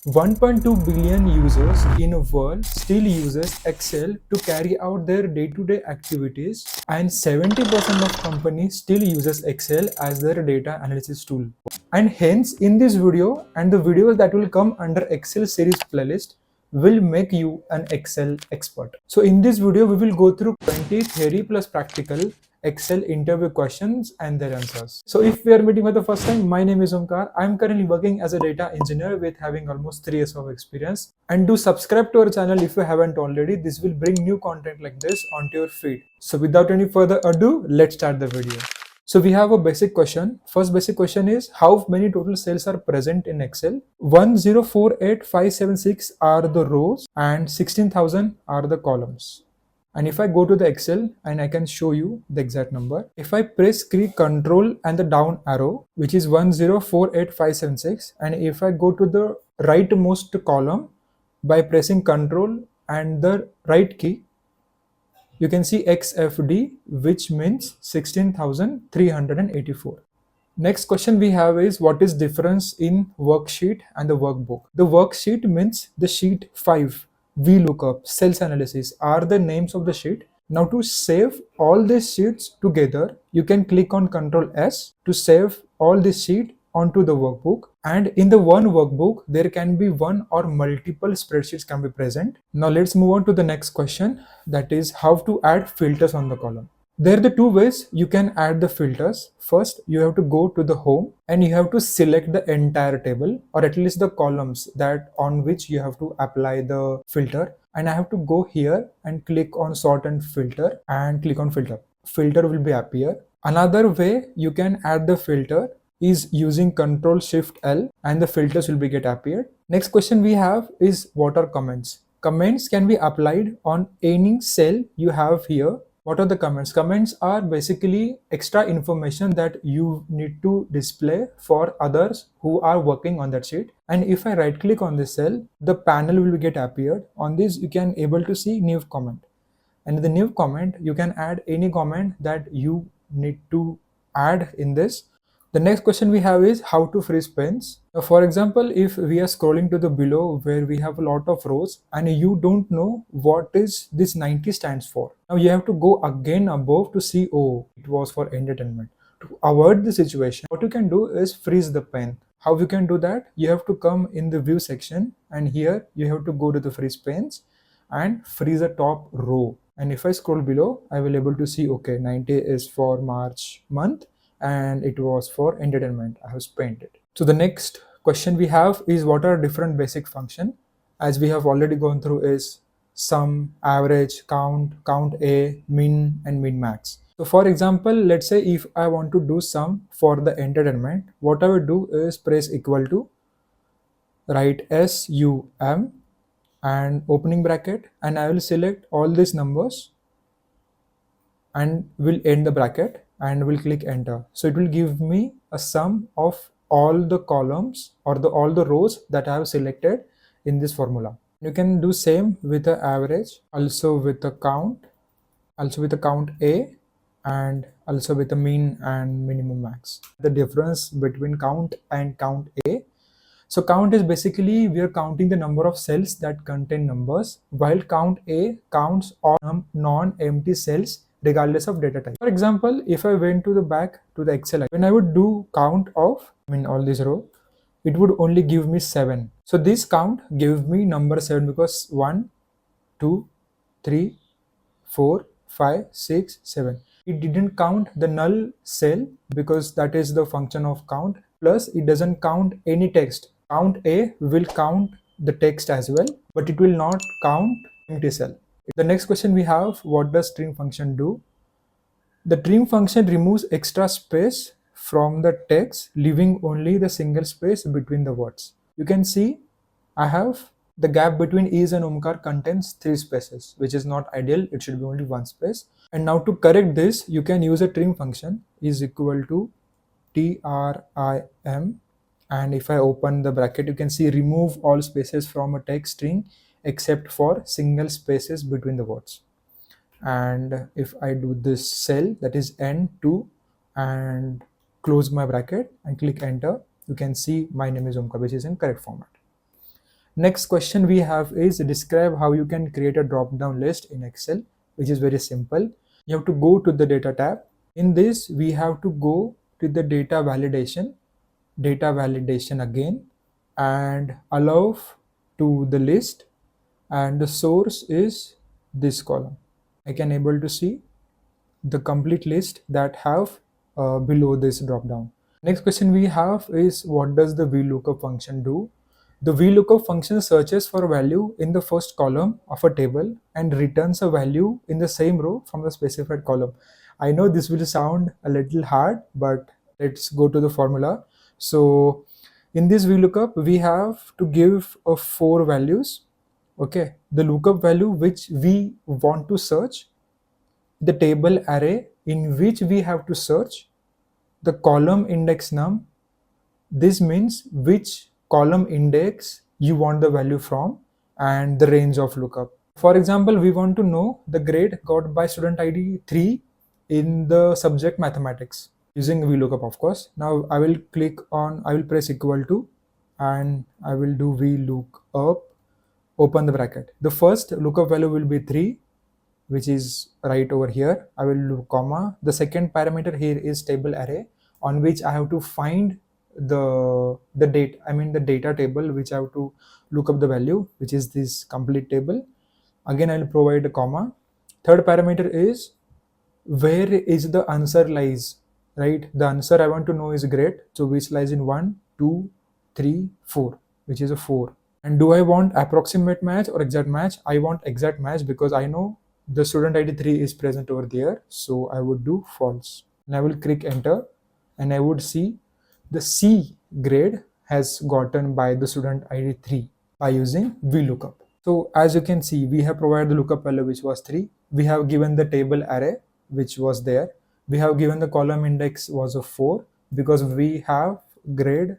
1.2 billion users in a world still uses Excel to carry out their day-to-day activities, and 70% of companies still uses Excel as their data analysis tool. And hence, in this video and the videos that will come under Excel series playlist will make you an Excel expert. So in this video, we will go through 20 theory plus practical Excel interview questions and their answers. So if we are meeting for the first time, my name is Omkar. I'm currently working as a data engineer with having almost 3 years of experience. And do subscribe to our channel if you haven't already. This will bring new content like this onto your feed. So without any further ado, let's start the video. So we have a basic question. First basic question is, how many total cells are present in Excel? 1048576 are the rows and 16,000 are the columns. And if I go to the Excel and I can show you the exact number, if I press key control and the down arrow, which is 1048576, and if I go to the rightmost column by pressing control and the right key, you can see XFD, which means 16,384. Next question we have is, what is difference in worksheet and the workbook? The worksheet means the sheet 5, VLOOKUP, cells analysis are the names of the sheet. Now to save all these sheets together, you can click on Ctrl S to save all this sheet onto the workbook, and in the one workbook there can be one or multiple spreadsheets can be present. Now let's move on to the next question, that is how to add filters on the column. There are the two ways you can add the filters. First, you have to go to the home and you have to select the entire table, or at least the columns that on which you have to apply the filter. And I have to go here and click on sort and filter and click on filter. Filter will be appear. Another way you can add the filter is using Ctrl Shift L and the filters will be get appeared. Next question we have is, what are comments? Comments can be applied on any cell you have here. What are the comments? Comments are basically extra information that you need to display for others who are working on that sheet. And if I right click on this cell, the panel will get appeared. On this you can able to see new comment. And in the new comment, you can add any comment that you need to add in this. The next question we have is how to freeze pens. Now, for example, if we are scrolling to the below where we have a lot of rows and you don't know what is this 90 stands for. Now you have to go again above to see, oh, it was for entertainment. To avoid the situation, what you can do is freeze the pen. How you can do that? You have to come in the view section and here you have to go to the freeze pens and freeze the top row. And if I scroll below, I will able to see, okay, 90 is for March month and it was for entertainment. I have spent it. So the next question we have is, what are different basic function? As we have already gone through is sum, average, count, count A, min and min max. So for example, let's say if I want to do sum for the entertainment, what I will do is press equal to, write SUM and opening bracket, and I will select all these numbers and will end the bracket and will click enter. So it will give me a sum of all the columns or all the rows that I have selected in this formula. You can do same with the average, also with the count, also with the count A, and also with the mean and minimum max. The difference between count and count A. So count is basically we are counting the number of cells that contain numbers, while count A counts all non-empty cells regardless of data type. For example, if I went to the back to the Excel, when I would do count of, all this row, it would only give me 7. So this count gave me number 7 because 1, 2, 3, 4, 5, 6, 7. It didn't count the null cell because that is the function of count. Plus it doesn't count any text. Count A will count the text as well, but it will not count empty cell. The next question we have, what does trim function do? The trim function removes extra space from the text, leaving only the single space between the words. You can see I have the gap between is and Omkar contains 3 spaces, which is not ideal. It should be only 1 space. And now to correct this, you can use a trim function is equal to trim, and if I open the bracket, you can see remove all spaces from a text string except for single spaces between the words. And if I do this cell, that is N2, and close my bracket and click enter, you can see my name is Omkar, which is in correct format. Next question we have is describe how you can create a drop down list in Excel, which is very simple. You have to go to the data tab. In this, we have to go to the data validation again, and allow to the list, and the source is this column. I can able to see the complete list that have below this drop down. Next question we have is what does the VLOOKUP function do? The VLOOKUP function searches for a value in the first column of a table and returns a value in the same row from the specified column. I know this will sound a little hard, but let's go to the formula. So in this VLOOKUP, we have to give 4 values. Okay, the lookup value which we want to search, the table array in which we have to search, the column index num. This means which column index you want the value from, and the range of lookup. For example, we want to know the grade got by student ID 3 in the subject mathematics using VLOOKUP, of course. Now I will press equal to, and I will do VLOOKUP, open the bracket. The first lookup value will be 3, which is right over here. I will do comma. The second parameter here is table array, on which I have to find the data table, which I have to look up the value, which is this complete table. Again, I will provide a comma. Third parameter is where is the answer lies, right? The answer I want to know is grade, so which lies in 1, 2, 3, 4, which is a 4. And do I want approximate match or exact match? I want exact match because I know the student ID 3 is present over there, so I would do false. And I will click enter, and I would see the C grade has gotten by the student ID 3 by using VLOOKUP. So as you can see, we have provided the lookup value which was 3. We have given the table array which was there. We have given the column index was of 4 because we have grade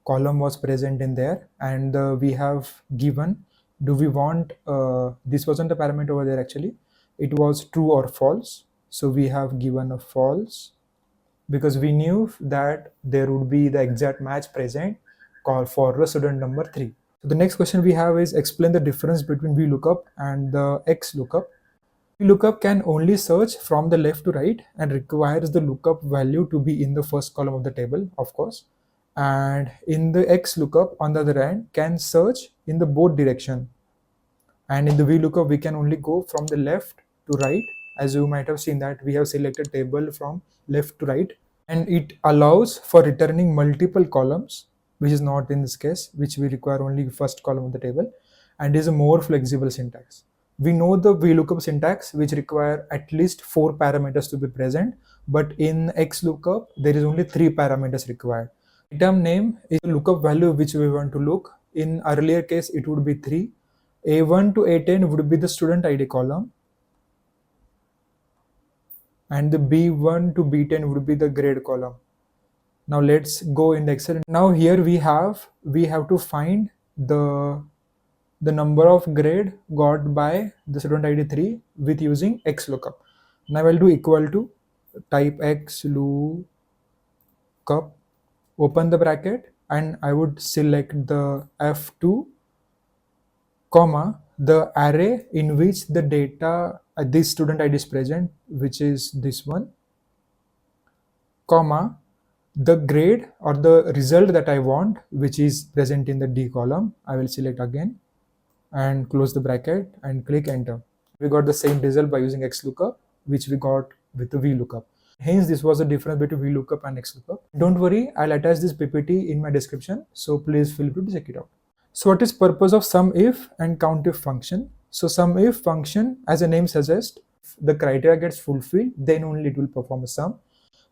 column was present in there, and we have given, do we want, this wasn't a parameter over there actually, it was true or false. So we have given a false because we knew that there would be the exact match present for the student number 3. So the next question we have is explain the difference between VLOOKUP and the XLOOKUP. VLOOKUP can only search from the left to right and requires the lookup value to be in the first column of the table, of course. And in the XLOOKUP, on the other hand, can search in the both direction. And in the VLOOKUP, we can only go from the left to right. As you might have seen that we have selected table from left to right, and it allows for returning multiple columns, which is not in this case, which we require only first column of the table, and is a more flexible syntax. We know the VLOOKUP syntax, which require at least 4 parameters to be present, but in XLOOKUP, there is only 3 parameters required. Item name is the lookup value which we want to look. In earlier case, it would be 3. A1 to A10 would be the student ID column, and the B1 to B10 would be the grade column. Now let's go in the Excel. Now here we have to find the number of grade got by the student ID 3 with using XLOOKUP. Now I'll do equal to, type XLOOKUP, open the bracket, and I would select the F2, comma, the array in which the data this student ID is present, which is this one, comma, the grade or the result that I want, which is present in the D column. I will select again and close the bracket and click enter. We got the same result by using XLOOKUP, which we got with the VLOOKUP. Hence, this was the difference between VLOOKUP and XLOOKUP. Don't worry, I'll attach this PPT in my description, so please feel free to check it out. So what is purpose of SUMIF and COUNTIF function? So SUMIF function, as the name suggests, if the criteria gets fulfilled, then only it will perform a sum.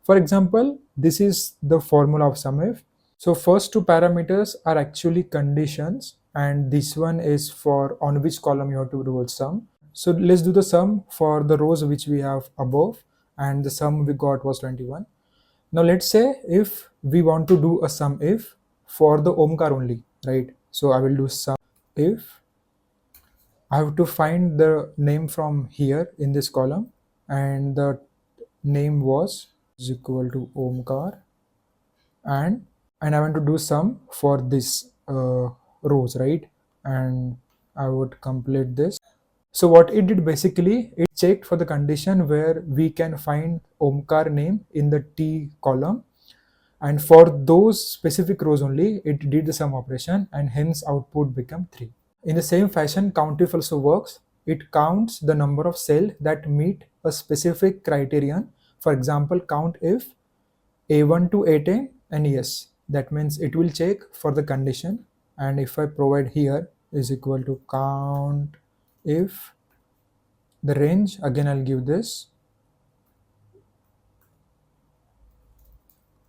For example, this is the formula of SUMIF. So first 2 parameters are actually conditions, and this one is for on which column you have to do a sum. So let's do the sum for the rows which we have above, and the sum we got was 21. Now let's say if we want to do a SUMIF for the Omkar only, right? So I will do SUMIF. I have to find the name from here in this column, and the name was is equal to Omkar, and I want to do sum for this rows, right? And I would complete this. So what it did basically, it checked for the condition where we can find Omkar name in the T column, and for those specific rows only it did the sum operation, and hence output become 3. In the same fashion, COUNTIF also works. It counts the number of cells that meet a specific criterion. For example, count if A1 to A10 and yes, that means it will check for the condition. And if I provide here is equal to count if the range, again I'll give this,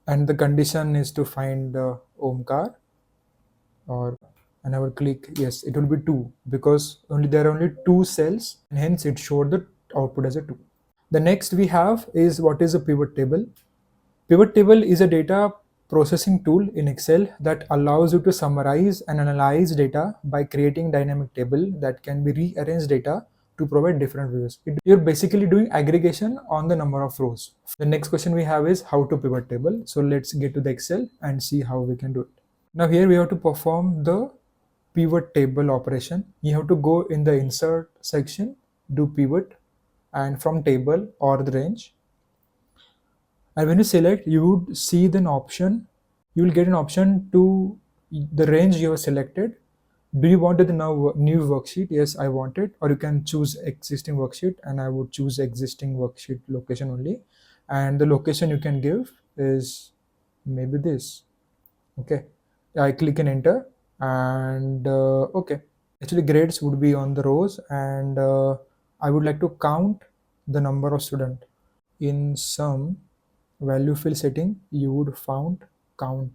and the condition is to find Omkar, or and I will click yes, it will be 2 because there are only 2 cells, and hence it showed the output as a 2. The next we have is what is a pivot table. Pivot table is a data processing tool in Excel that allows you to summarize and analyze data by creating dynamic table that can be rearranged data to provide different views. You're basically doing aggregation on the number of rows. The next question we have is how to pivot table. So let's get to the Excel and see how we can do it. Now here we have to perform the pivot table operation. You have to go in the insert section, do pivot, and from table or the range. And when you select, you would see an option. You will get an option to the range you have selected. Do you want the now new worksheet? Yes, I want it. Or you can choose existing worksheet, and I would choose existing worksheet location only. And the location you can give is maybe this. Okay, I click and enter, and okay. Actually, grades would be on the rows, and I would like to count the number of student. In some value fill setting, you would found count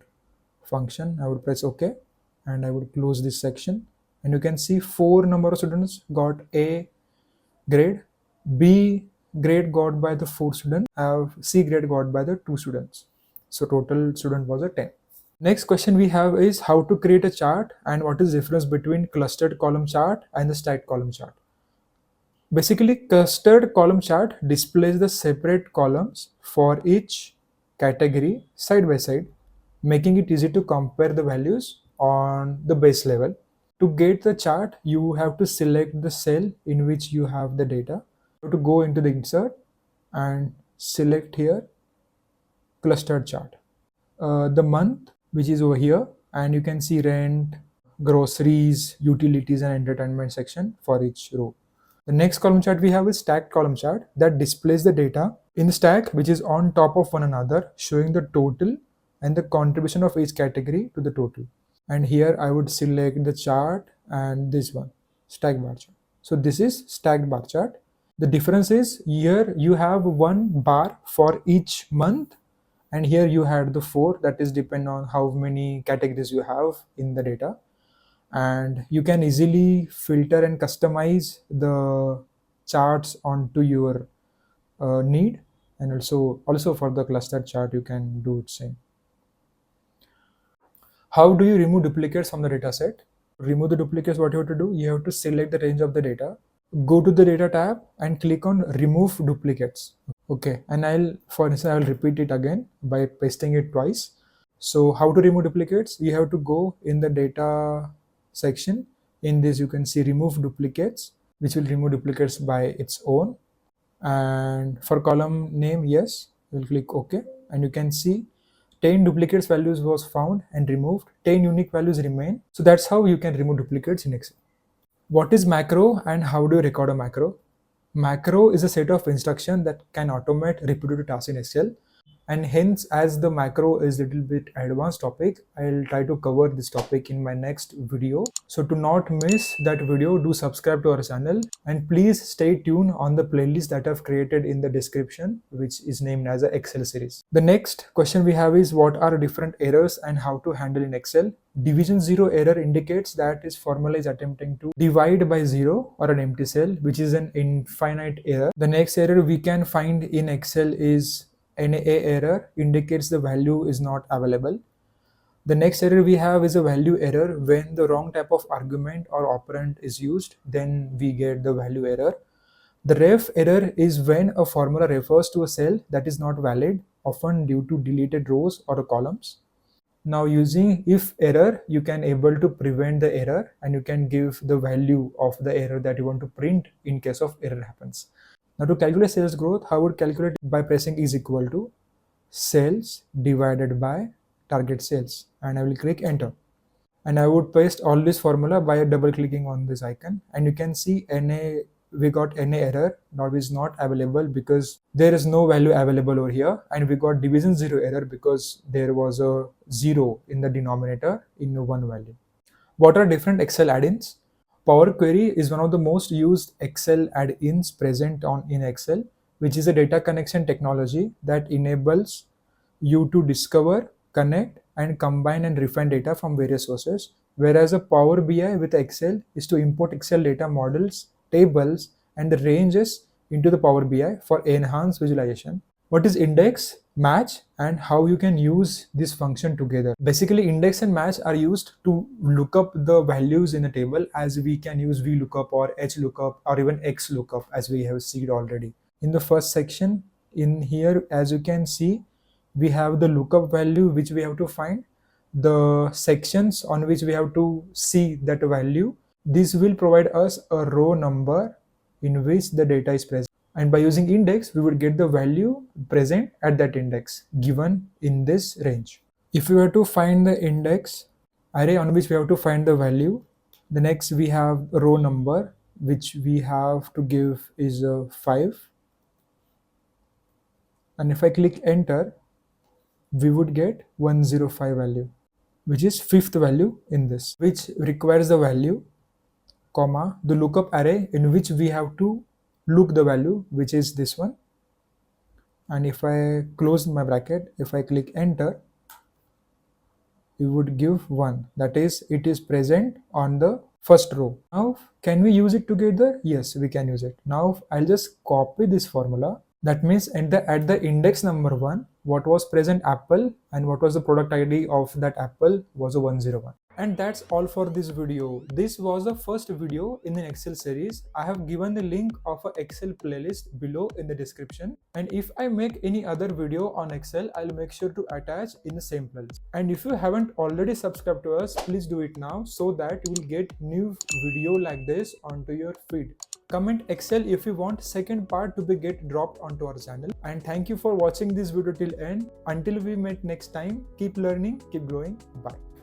function. I would press OK, and I would close this section, and you can see 4 number of students got A grade, B grade got by the 4 students, C grade got by the 2 students. So total student was a 10. Next question we have is how to create a chart and what is the difference between clustered column chart and the stacked column chart. Basically, clustered column chart displays the separate columns for each category side by side, making it easy to compare the values on the base level. To get the chart, you have to select the cell in which you have the data. You have to go into the insert and select here clustered chart. The month, which is over here, and you can see rent, groceries, utilities, and entertainment section for each row. The next column chart we have is stacked column chart that displays the data in the stack which is on top of one another, showing the total and the contribution of each category to the total. And here I would select the chart and this one, stacked bar chart. So this is stacked bar chart. The difference is here you have one bar for each month, and here you had the 4, that is depend on how many categories you have in the data. And you can easily filter and customize the charts onto your need, and also for the cluster chart you can do it same. How do you remove duplicates from the data set? Remove the duplicates, what you have to do, you have to select the range of the data, go to the data tab and click on remove duplicates. Okay, and for instance I'll repeat it again by pasting it twice. So how to remove duplicates? You have to go in the data section. In this you can see remove duplicates, which will remove duplicates by its own. And for column name, yes, you'll click OK, and you can see 10 duplicates values was found and removed, 10 unique values remain. So that's how you can remove duplicates in Excel. What is macro and how do you record a macro? Macro is a set of instructions that can automate repetitive tasks in Excel. And hence, as the macro is a little bit advanced topic, I'll try to cover this topic in my next video. So to not miss that video, do subscribe to our channel and please stay tuned on the playlist that I've created in the description, which is named as a Excel series. The next question we have is what are different errors and how to handle in Excel. Division 0 error indicates that is formula is attempting to divide by 0 or an empty cell, which is an infinite error. The next error we can find in Excel is NA error, indicates the value is not available. The next error we have is a value error. When the wrong type of argument or operand is used, then we get the value error. The ref error is when a formula refers to a cell that is not valid, often due to deleted rows or columns. Now using if error, you can able to prevent the error and you can give the value of the error that you want to print in case of error happens. Now to calculate sales growth, I would calculate by pressing is equal to sales divided by target sales, and I will click enter. And I would paste all this formula by double clicking on this icon, and you can see we got NA error now is not available because there is no value available over here, and we got division 0 error because there was a 0 in the denominator in one value. What are different Excel add-ins? Power Query is one of the most used Excel add-ins present in Excel, which is a data connection technology that enables you to discover, connect, and combine and refine data from various sources, whereas a Power BI with Excel is to import Excel data models, tables, and the ranges into the Power BI for enhanced visualization. What is index, match, and how you can use this function together? Basically, index and match are used to look up the values in a table, as we can use VLOOKUP or HLOOKUP or even XLOOKUP, as we have seen already. In the first section, in here, as you can see, we have the lookup value which we have to find, the sections on which we have to see that value. This will provide us a row number in which the data is present, and by using index we would get the value present at that index given in this range. If we were to find the index array on which we have to find the value, the next we have row number which we have to give is 5, and if I click enter, we would get 105 value, which is fifth value in this, which requires the value, comma, the lookup array in which we have to look the value, which is this one. And if I close my bracket, if I click enter, we would give 1, that is it is present on the first row. Now can we use it together? Yes, we can use it. Now I'll just copy this formula. That means at the index number 1, what was present apple and what was the product ID of that apple was a 101. And that's all for this video. This was the first video in an Excel series. I have given the link of an Excel playlist below in the description. And if I make any other video on Excel, I'll make sure to attach in the same playlist. And if you haven't already subscribed to us, please do it now so that you will get new video like this onto your feed. Comment Excel if you want second part to be get dropped onto our channel. And thank you for watching this video till end. Until we meet next time, keep learning, keep growing. Bye.